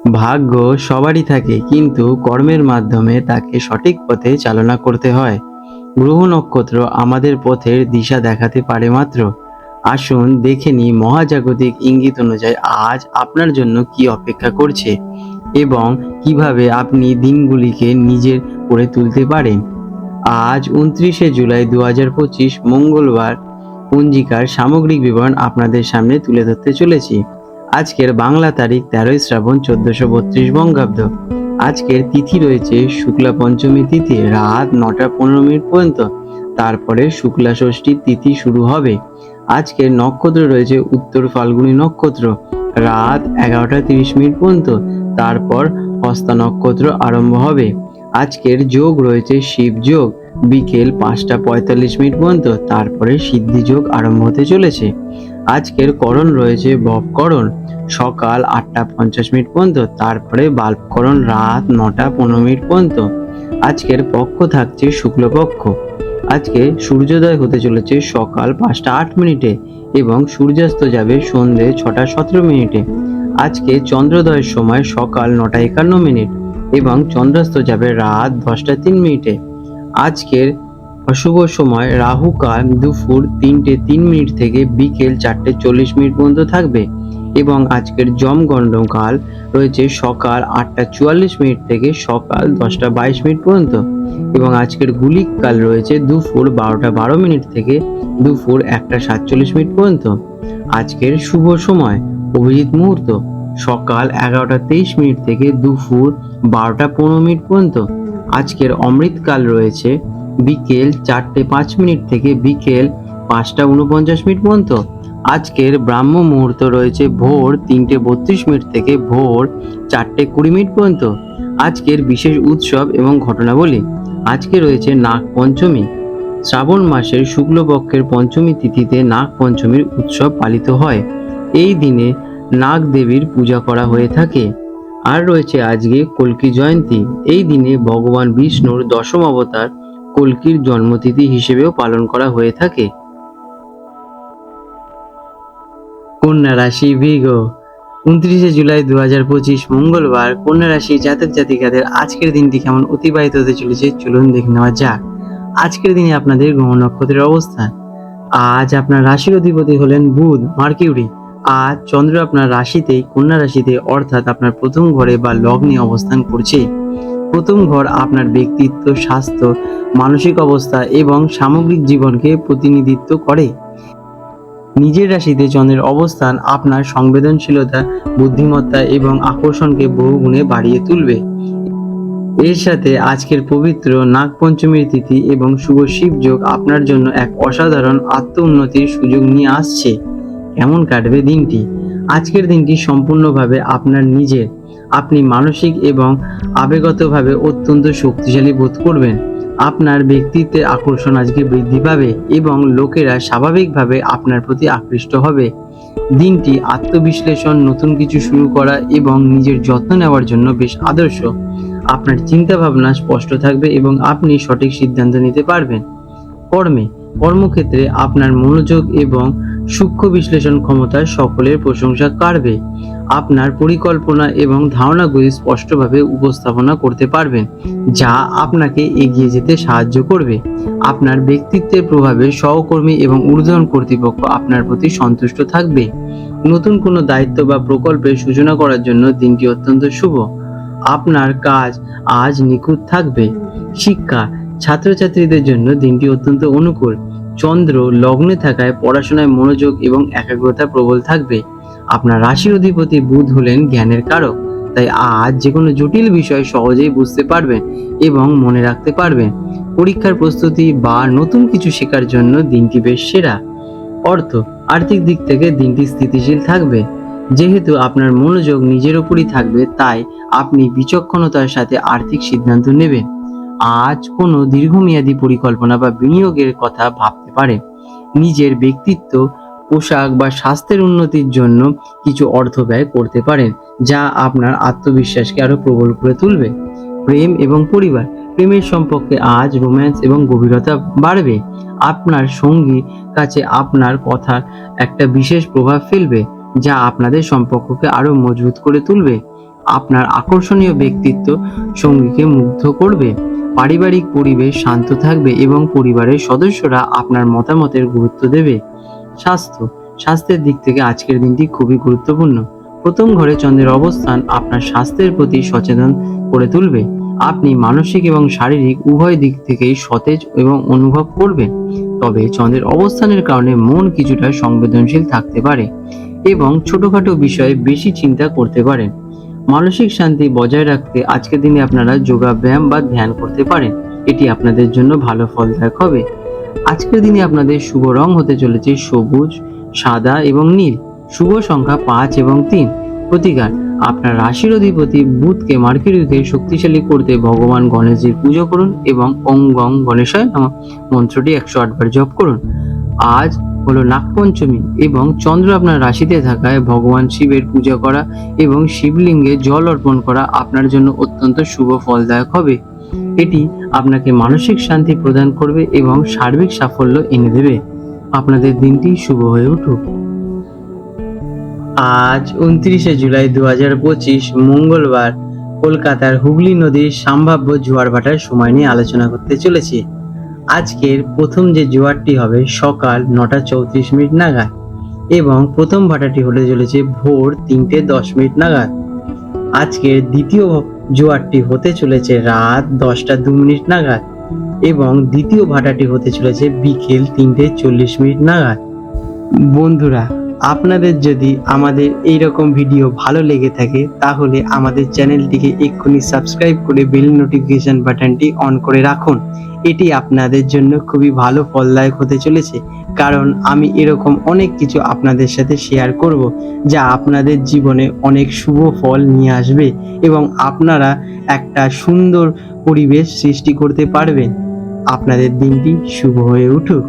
ভাগ্য সবারই থাকে, কিন্তু কর্মের মাধ্যমে তাকে সঠিক পথে চালনা করতে হয়। গ্রহ নক্ষত্র আমাদের পথের দিশা দেখাতে পারে মাত্র। আসুন দেখে নিই মহাজাগতিক ইঙ্গিত অনুযায়ী আজ আপনার জন্য কি অপেক্ষা করছে এবং কিভাবে আপনি দিনগুলিকে নিজের করে তুলতে পারেন। আজ 29শে জুলাই 2025 মঙ্গলবার পঞ্জিকার সামগ্রিক বিবরণ আপনাদের সামনে তুলে ধরতে চলেছি। আজকের বাংলা তারিখ 13ই শ্রাবণ 1432 বঙ্গাব্দ। আজকের তিথি রয়েছে শুক্লা পঞ্চমী তিথি রাত 9টা 15 মিনিট পর্যন্ত, তারপরে শুক্লা ষষ্ঠীর তিথি শুরু হবে। আজকের নক্ষত্র রয়েছে উত্তর ফাল্গুনী নক্ষত্র রাত 11টা 30 মিনিট পর্যন্ত, তারপর হস্তা নক্ষত্র আরম্ভ হবে। আজকের যোগ রয়েছে শিব যোগ বিকেল 5টা 45 মিনিট পর্যন্ত, তারপরে সিদ্ধি যোগ আরম্ভ হতে চলেছে। আজকের করণ রয়েছে ববকরণ সকাল 8টা 50 মিনিট পর্যন্ত, তারপরে বাল্বকরণ রাত 9টা 15 মিনিট পর্যন্ত। আজকের পক্ষ থাকছে শুক্লপক্ষ। আজকে সূর্যোদয় হতে চলেছে সকাল 5টা 8 মিনিটে এবং সূর্যাস্ত যাবে সন্ধে 6টা 17 মিনিটে। আজকে চন্দ্রোদয়ের সময় সকাল 9টা 51 মিনিট এবং চন্দ্রাস্ত যাবে রাত 10টা 3 মিনিটে। আজকের অশুভ সময় রাহু কাল দুপুর 3টে 3 মিনিট থেকে বিকেল 4টে 40 মিনিট পর্যন্ত থাকবে এবং আজকের যমগণ্ড কাল রয়েছে সকাল 8টা 44 মিনিট থেকে সকাল 10টা 22 মিনিট পর্যন্ত এবং আজকের গুলিক কাল রয়েছে দুপুর 12টা 12 মিনিট থেকে দুপুর 1টা 47 মিনিট পর্যন্ত। আজকের শুভ সময় অভিজিৎ মুহূর্ত সকাল 11টা 23 মিনিট থেকে দুপুর 12টা 15 মিনিট পর্যন্ত। আজকের অমৃতকাল রয়েছে বিকেল 4টে 5 মিনিট থেকে বিকেল 5টা 49 মিনিট পর্যন্ত। আজকের ব্রাহ্ম মুহূর্ত রয়েছে ভোর 3টে 32 মিনিট থেকে ভোর 4টে 20 মিনিট পর্যন্ত। আজকের বিশেষ উৎসব এবং ঘটনাবলী। আজকে রয়েছে নাগ পঞ্চমী। শ্রাবণ মাসের শুক্লপক্ষের পঞ্চমী তিথিতে নাগ পঞ্চমীর উৎসব পালিত হয়। এই দিনে নাগ দেবীর পূজা করা হয়ে থাকে। আর রয়েছে আজকে কল্কি জয়ন্তী। এই দিনে ভগবান বিষ্ণুর দশম অবতার কল্কির জন্মতিথি হিসেবেও পালন করা হয়ে থাকে। কন্যা রাশি বৃষ। 29শে জুলাই 2025 মঙ্গলবার কন্যা রাশি জাতক জাতিকাদের আজকের দিনটি কেমন অতিবাহিত হতে চলেছে চলুন দেখে নেওয়া যাক। আজকের দিনে আপনাদের গ্রহ নক্ষত্রের অবস্থান। আজ আপনার রাশির অধিপতি হলেন বুধ মার্কিউরি। আজ চন্দ্র আপনার রাশিতেই কন্যা রাশিতে অর্থাৎ আপনার প্রথম ঘরে বা লগ্নে অবস্থান করছে। প্রথম ঘর আপনার ব্যক্তিত্ব, স্বাস্থ্য, মানসিক অবস্থা এবং সামগ্রিক জীবনকে প্রতিনিধিত্ব করে। নিজের রাশিতে চন্দ্রের অবস্থান আপনার সংবেদনশীলতা, বুদ্ধিমত্তা এবং আকর্ষণকে বহুগুণে বাড়িয়ে তুলবে। এর সাথে আজকের পবিত্র নাগ পঞ্চমীর তিথি এবং শুভ শিব যোগ আপনার জন্য এক অসাধারণ আত্ম উন্নতির সুযোগ নিয়ে আসছে। কেমন কাটবে দিনটি? আজকের দিনটি সম্পূর্ণভাবে আপনার নিজের। আপনি মানসিক এবং আবেগগতভাবে অত্যন্ত শক্তিশালী বোধ করবেন। আপনার ব্যক্তিত্বের আকর্ষণ আজকে বৃদ্ধি পাবে এবং লোকেরা স্বাভাবিকভাবে আপনার প্রতি আকৃষ্ট হবে। দিনটি আত্মবিশ্লেষণ, নতুন কিছু শুরু করা এবং নিজের যত্ন নেওয়ার জন্য বেশ আদর্শ। আপনার চিন্তা ভাবনা স্পষ্ট থাকবে এবং আপনি সঠিক সিদ্ধান্ত নিতে পারবেন। কর্মক্ষেত্রে আপনার মনোযোগ এবং সূক্ষ্ম বিশ্লেষণ ক্ষমতা সকলের প্রশংসা কাড়বে। আপনার পরিকল্পনা এবং ধারণাগুলি স্পষ্টভাবে উপস্থাপনা করতে পারবেন, যা আপনাকে এগিয়ে যেতে সাহায্য করবে। আপনার ব্যক্তিত্বের প্রভাবে সহকর্মী এবং ঊর্ধ্বতন কর্তৃপক্ষ আপনার প্রতি সন্তুষ্ট থাকবে। নতুন কোনো দায়িত্ব বা প্রকল্পের সূচনা করার জন্য দিনটি অত্যন্ত শুভ। আপনার কাজ আজ নিখুঁত থাকবে। শিক্ষা, ছাত্রছাত্রীদের জন্য দিনটি অত্যন্ত অনুকূল। চন্দ্র লগ্নে থাকায় পড়াশোনায় মনোযোগ এবং একাগ্রতা প্রবল থাকবে। আপনার রাশির অধিপতি বুধ হলেন জ্ঞানের কারক, তাই আজ যে কোনো জটিল বিষয় সহজেই বুঝতে পারবেন এবং মনে রাখতে পারবেন। পরীক্ষার প্রস্তুতি বা নতুন কিছু শেখার জন্য দিনটি বেশ সেরা। আর্থিক দিক থেকে দিনটি স্থিতিশীল থাকবে। যেহেতু আপনার মনোযোগ নিজের উপরই থাকবে, তাই আপনি বিচক্ষণতার সাথে আর্থিক সিদ্ধান্ত নেবেন। আজ কোনো দীর্ঘমেয়াদী পরিকল্পনা বা বিনিয়োগের কথা ভাবতে পারেন। নিজের ব্যক্তিত্ব, পোশাক বা স্বাস্থ্যের উন্নতির জন্য কিছু অর্থ ব্যয় করতে পারেন, যা আপনার আত্মবিশ্বাসকে আরো প্রবল করে তুলবে। প্রেম এবং পরিবার, প্রেমের সম্পর্কে আজ রোম্যান্স এবং গভীরতা বাড়বে। আপনার সঙ্গী কাছে আপনার কথা একটা বিশেষ প্রভাব ফেলবে, যা আপনাদের সম্পর্ককে আরো মজবুত করে তুলবে। আপনার আকর্ষণীয় ব্যক্তিত্ব সঙ্গীকে মুগ্ধ করবে। পারিবারিক পরিবেশ শান্ত থাকবে এবং পরিবারের সদস্যরা আপনার মতামতের গুরুত্ব দেবে। স্বাস্থ্যের দিক থেকে আজকের দিনটি খুবই গুরুত্বপূর্ণ। প্রথম ঘরে চন্দ্রের অবস্থান আপনার স্বাস্থ্যের প্রতি সচেতন করে তুলবে। আপনি মানসিক এবং শারীরিক উভয় দিক থেকেই সতেজ এবং অনুভব করবেন। তবে চন্দ্রের অবস্থানের কারণে মন কিছুটা সংবেদনশীল থাকতে পারে এবং ছোটখাটো বিষয়ে বেশি চিন্তা করতে পারেন। মানসিক শান্তি বজায় রাখতে আজকের দিনে আপনারা যোগা ব্যায়াম বা ধ্যান করতে পারেন। এটি আপনাদের জন্য ভালো ফলদায়ক হবে। আজকের দিনে আপনাদের শুভ রং হতে চলেছে সবুজ, সাদা এবং নীল। শুভ সংখ্যা 5 এবং 3। প্রতিকার, আপনার রাশির অধিপতি বুধকে মার্কিউরিকে শক্তিশালী করতে ভগবান গণেশজির পুজো করুন এবং ওং গং গণেশায় নমঃ মন্ত্রটি 108 বার জপ করুন। আজ হলো নাগপঞ্চমী এবং চন্দ্র আপনার রাশিতে থাকায় ভগবান শিবের পূজা করা এবং শিবলিঙ্গে জল অর্পণ করা আপনার জন্য অত্যন্ত শুভ ফলদায়ক হবে। এটি আপনাকে মানসিক শান্তি প্রদান করবে এবং সার্বিক সাফল্য এনে দেবে। আপনাদের দিনটি শুভ হয়ে উঠুক। আজ 29শে জুলাই 2025 মঙ্গলবার কলকাতার হুগলি নদীর সম্ভাব্য জোয়ার ভাটার সময় নিয়ে আলোচনা করতে চলেছি। আজকের প্রথম যে জোয়ারটি হবে সকাল 9:34 নাগাদ এবং প্রথম ভাটাটি হতে চলেছে ভোর 3:10 নাগাদ। আজকের দ্বিতীয় জোয়ারটি হতে চলেছে রাত 10:02 নাগাদ এবং দ্বিতীয় ভাটাটি হতে চলেছে বিকেল 3:40 নাগাদ। বন্ধুরা, আপনাদের যদি আমাদের এইরকম ভিডিও ভালো লেগে থাকে তাহলে আমাদের চ্যানেলটিকে এক্ষুনি সাবস্ক্রাইব করে বেল নোটিফিকেশন বাটনটি অন করে রাখুন। এটি আপনাদের জন্য খুবই ভালো ফলদায়ক হতে চলেছে, কারণ আমি এরকম অনেক কিছু আপনাদের সাথে শেয়ার করব যা আপনাদের জীবনে অনেক শুভ ফল নিয়ে আসবে এবং আপনারা একটা সুন্দর পরিবেশ সৃষ্টি করতে পারবেন। আপনাদের দিনটি শুভ হয়ে উঠুক।